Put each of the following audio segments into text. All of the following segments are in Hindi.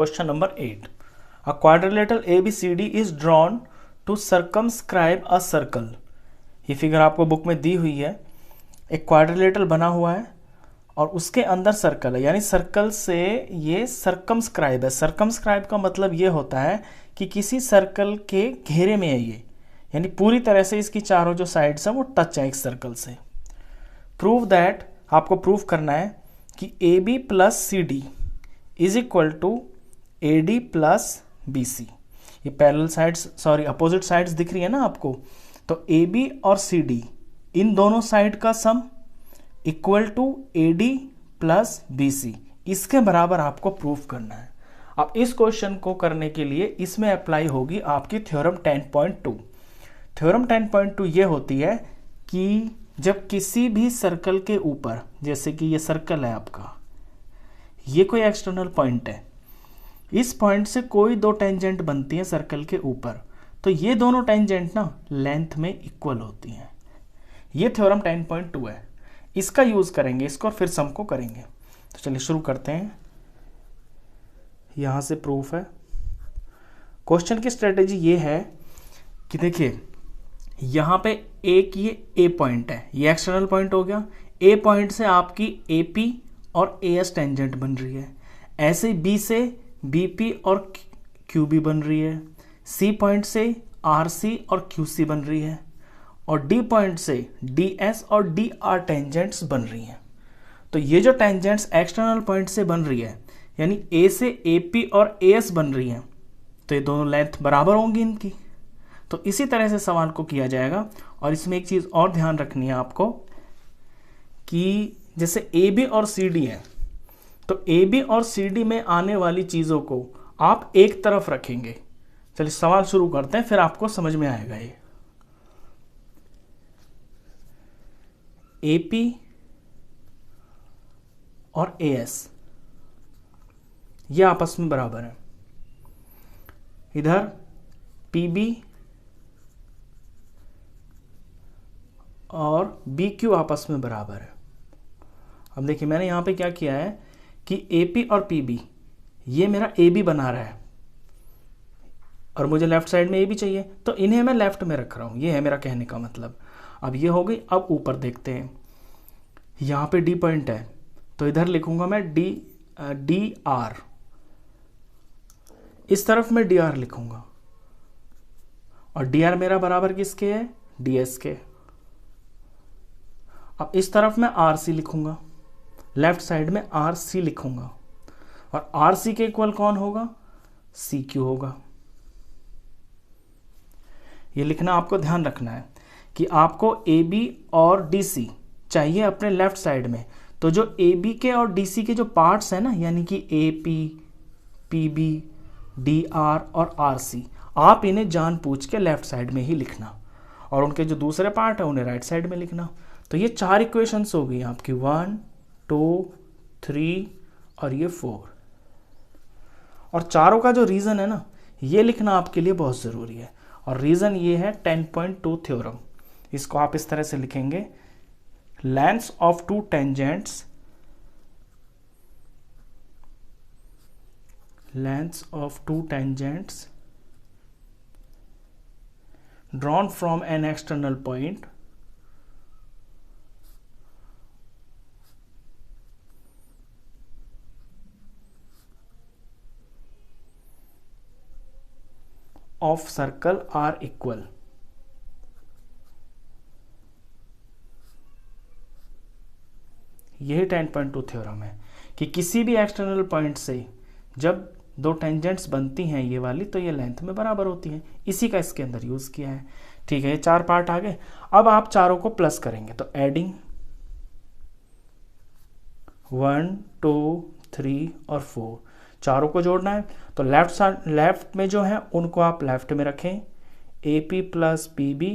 Question number 8. A quadrilateral ABCD is drawn to circumscribe a circle. ये फिगर आपको बुक में दी हुई है। एक क्वाड्रिलेटरल बना हुआ है और उसके अंदर सर्कल है, यानी सर्कल से ये सर्कमस्क्राइब है। सर्कमस्क्राइब का मतलब ये होता है कि किसी सर्कल के घेरे में है ये, यानी पूरी तरह से इसकी चारों जो साइड्स हैं वो टच है एक सर्कल से। प्रूव दैट, आपको प्रूव करना है कि AB plus CD is equal to AD plus BC। ये parallel sides, sorry opposite sides दिख रही है ना आपको, तो AB और CD इन दोनों साइड का sum equal to AD plus BC, इसके बराबर आपको प्रूफ करना है। अब इस क्वेश्चन को करने के लिए इसमें अप्लाई होगी आपकी थ्योरम 10.2। थ्योरम 10.2 ये होती है कि जब किसी भी सर्कल के ऊपर, जैसे कि ये सर्कल है आपका, ये कोई एक्सटर्नल पॉइंट है, इस पॉइंट से कोई दो टेंजेंट बनती है सर्कल के ऊपर, तो ये दोनों टेंजेंट ना लेंथ में इक्वल होती हैं। ये थ्योरम 10.2 है, इसका यूज करेंगे इसको और फिर सम को करेंगे। तो चलिए शुरू करते हैं। यहां से प्रूफ है। क्वेश्चन की स्ट्रेटेजी ये है कि देखिए यहां पे एक ये ए पॉइंट है, ये एक्सटर्नल पॉइंट हो गया। ए पॉइंट से आपकी AP और AS टेंजेंट बन रही है। ऐसे B से BP और QB बन रही है। C पॉइंट से RC और QC बन रही है और D पॉइंट से DS और DR टेंजेंट्स बन रही हैं। तो ये जो टेंजेंट्स एक्सटर्नल पॉइंट से बन रही है, यानी A से AP और AS बन रही हैं, तो ये दोनों लेंथ बराबर होंगी इनकी। तो इसी तरह से सवाल को किया जाएगा। और इसमें एक चीज और ध्यान रखनी है आपको कि जैसे AB और CD है, तो AB और CD में आने वाली चीजों को आप एक तरफ रखेंगे। चलिए सवाल शुरू करते हैं, फिर आपको समझ में आएगा। ये AP और AS ये आपस में बराबर है। इधर PB और BQ आपस में बराबर है। अब देखिए मैंने यहां पे क्या किया है कि AP और PB ये मेरा AB बना रहा है और मुझे लेफ्ट साइड में AB चाहिए, तो इन्हें मैं लेफ्ट में रख रहा हूं। ये है मेरा कहने का मतलब। अब ये हो गई। अब ऊपर देखते हैं, यहां पे D पॉइंट है, तो इधर लिखूंगा मैं DR, इस तरफ मैं DR लिखूंगा और DR मेरा बराबर किसके है? DS के। अब इस तरफ मैं RC लिखूंगा, लेफ्ट साइड में RC लिखूंगा और RC के इक्वल कौन होगा? CQ होगा। ये लिखना आपको ध्यान रखना है कि आपको AB और DC चाहिए अपने लेफ्ट साइड में। तो जो AB के और DC के जो पार्ट्स हैं ना, यानी कि AP, PB, DR और RC, आप इन्हें जानबूझ के लेफ्ट साइड में ही लिखना और उनके जो दूसरे पार्ट है उन्हें राइट साइड में लिखना। तो ये 4 इक्वेशंस हो गई आपकी, 1, 2, 3 और ये 4। और चारों का जो रीजन है ना, ये लिखना आपके लिए बहुत जरूरी है। और रीजन ये है 10.2 थ्योरम। इसको आप इस तरह से लिखेंगे, lengths of to tangents, lengths of to tangents drawn from an external point of circle are equal। यही 10.2 थ्योरम है कि किसी भी एक्सटर्नल पॉइंट से जब दो टेंजेंट्स बनती हैं ये वाली, तो ये लेंथ में बराबर होती हैं। इसी का इसके अंदर यूज किया है। ठीक है, ये 4 पार्ट आ गए। अब आप चारों को प्लस करेंगे, तो एडिंग 1, 2, 3 और 4, चारों को जोड़ना है। तो लेफ्ट में जो है उनको आप लेफ्ट में रखें, AP plus PB,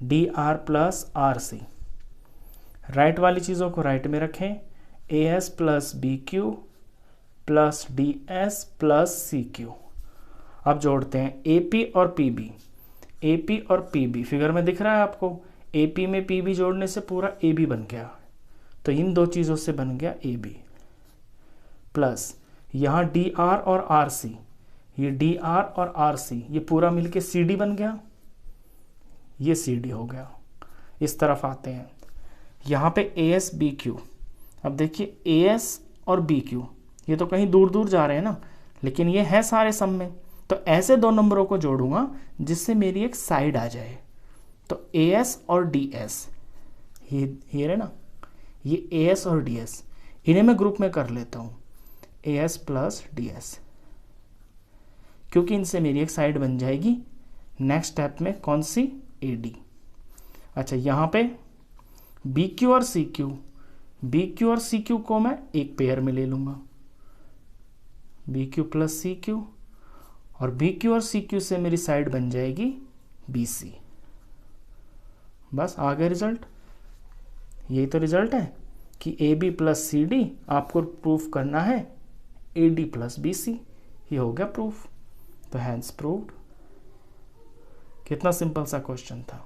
DR plus RC। Right वाली चीजों को राइट में रखें, AS plus BQ plus DS plus CQ। अब जोड़ते हैं AP और PB। AP और PB फिगर में दिख रहा है आपको, AP में PB जोड़ने से पूरा AB बन गया, तो इन दो चीजों से बन गया AB प्लस यहाँ डी आर और आर सी, ये डी आर और आर सी, ये पूरा मिलके सी डी बन गया, ये सी डी हो गया। इस तरफ आते हैं, यहाँ पे ए एस बी क्यू। अब देखिए ए एस और बी क्यू ये तो कहीं दूर दूर जा रहे हैं ना, लेकिन ये है सारे सम में, तो ऐसे दो नंबरों को जोड़ूंगा जिससे मेरी एक साइड आ जाए। तो ए एस और डी एस, ये रहे ना, ये ए एस और डी एस, इन्हें मैं ग्रुप में कर लेता हूँ, A S plus D S, क्योंकि इनसे मेरी एक साइड बन जाएगी। नेक्स्ट स्टेप में कौन सी, ए डी। अच्छा, यहाँ पे बी क्यू और सी क्यू, बी क्यू और सी क्यू को मैं एक पेयर में ले लूँगा, B Q plus C Q, और बी क्यू और सी क्यू से मेरी साइड बन जाएगी बी सी। बस आ गया रिजल्ट। यही तो रिजल्ट है कि A B plus C D आपको प्रूफ करना है A D plus B C. ये हो गया प्रूफ। तो हैंस प्रूव्ड। कितना सिंपल सा क्वेश्चन था।